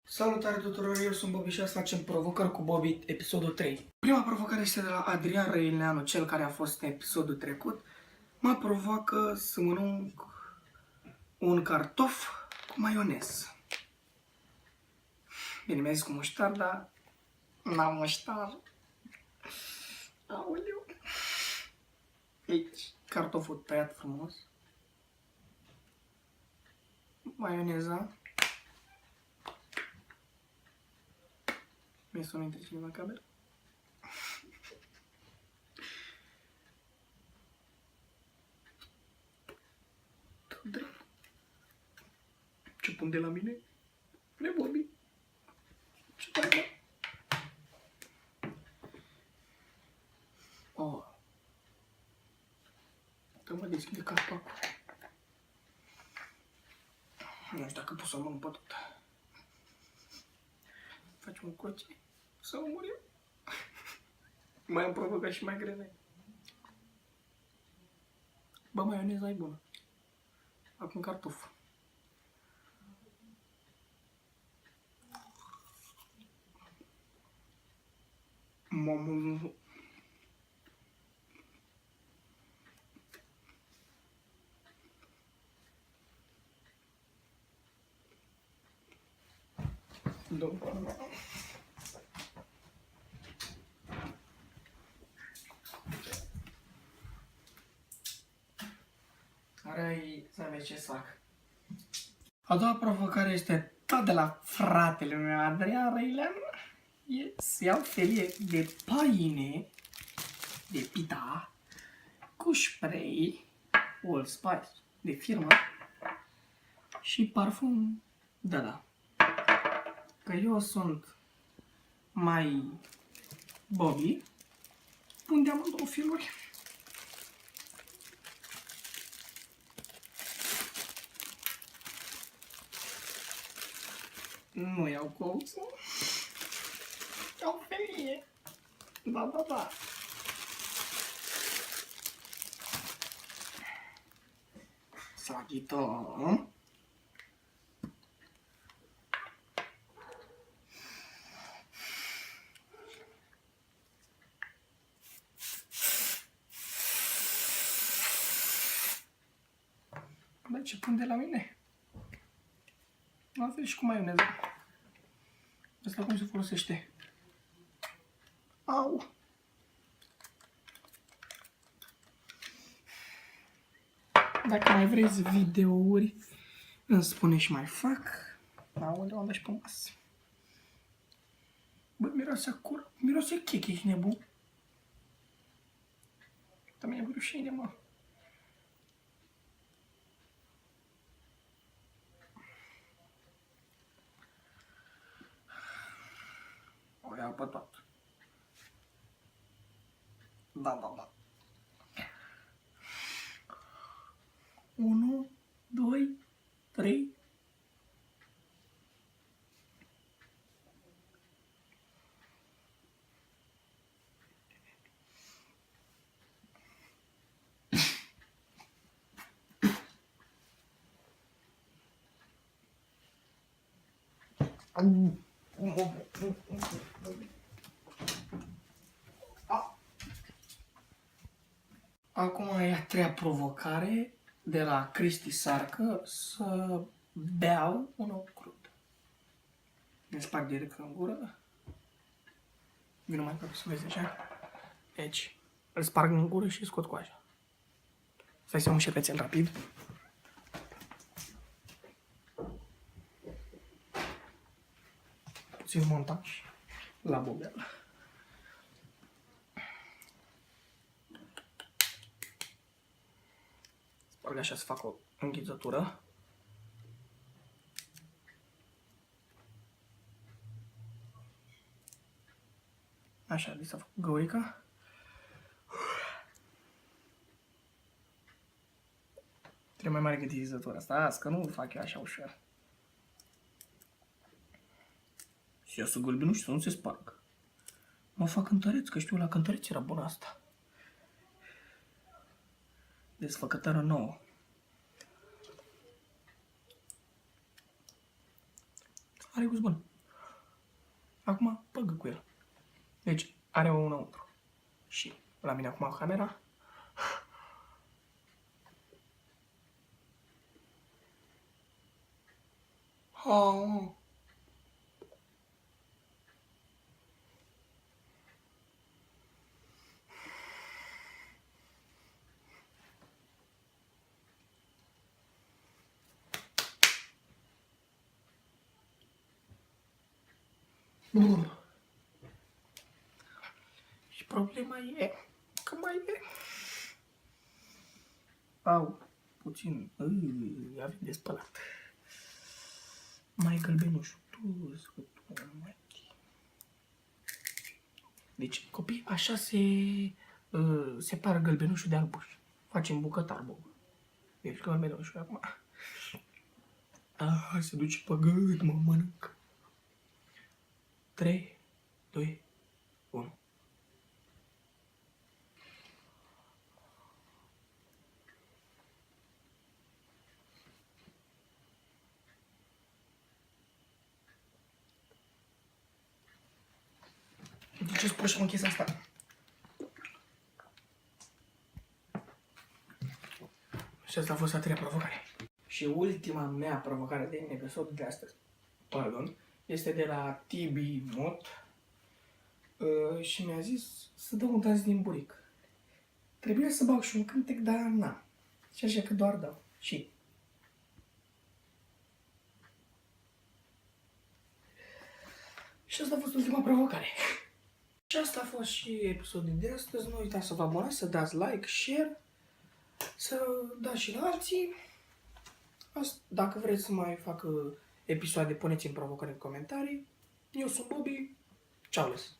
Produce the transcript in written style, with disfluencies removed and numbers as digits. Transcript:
Salutare tuturor, eu sunt Bobby și azi facem provocări cu Bobby, episodul 3. Prima provocare este de la Adrian Răileanu, cel care a fost în episodul trecut. Mă provoacă să mănânc un cartof cu maionez. Bine, mi-a zis cu muștar, dar n-am muștar. Aoleu. Aici, cartoful tăiat frumos. Maioneza. Mi-e sună între cineva în cameră. Ce pun de la mine? Nevorbi. Ce faci, mă? Oh. Dă mă deschide capacul. Nu știu dacă pot să o mănânc pe tot. Facem un coce sau murim. Mai am provocat și mai grele. Bă, maioneza e bună. Acum cartof. Mamă. Are să vezi ce fac. A doua provocare este tot de la fratele meu, Adrian Răileanu. Să iau felie de pâine, de pita, cu spray, Old Spice, de firmă, și parfum de la. Că eu sunt mai Bobby, pun de amândouă filuri. Nu iau colțul, iau felie. Da. Să agităm. Bă, ce pun de la mine? La fel și cu maioneză. Asta cum se folosește? Au! Dacă mai vreți videouri, îmi spune și mai fac. Aoleu, am dat și pe masă. Bă, miroase a cură, miroase chec, ești nebun. Dar mi-e rușine, mă. O iau pe toată. Da. 1, 2, 3. Acum e a treia provocare de la Cristi Sarcă să beau un ou crud. Ne sparg direct în gură. Vino mai aproape să vezi așa. Deci, îl sparg în gură și scot coaja. Stai să iau un șervețel rapid. Puțin montaj la bobel. Sparg așa să fac o înghițătură. Așa, de să fac găurica. Trebuie mai mare cât izătura asta. Azi, că nu fac eu așa ușor. Și eu să gulbi, nu știu, să nu se sparg. Mă fac cântăreț, că știu, la cântăreț era bună asta. Desfăcătoare nouă. Are gust bun. Acum păgă cu el. Deci are o înăuntru. Și la mine acum camera. Oh. Și problema e că mai e. Au, puțin, avem de spălat. Mai gălbenușul. Deci, copii, așa se separă gălbenușul de albuș. Facem bucătar, bă. Deci gălbenușul acum. Hai să duce pe gât, mă mănânc. 3, 2, 1. De ce spui și mă închis asta? Și asta a fost a treia provocare. Și ultima mea provocare din episodul de astăzi, pardon, este de la Tibi Mot și mi-a zis să dau un dans din buric. Trebuia să bag și un cântec, dar n-am. Și așa că doar dau. Și asta a fost ultima provocare. Și asta a fost și episodul de astăzi. Nu uitați să vă abonați, să dați like, share, să dați și la alții. Dacă vreți să mai fac episoade, puneți-mi provocări în comentarii. Eu sunt Bobby. Ciao, les!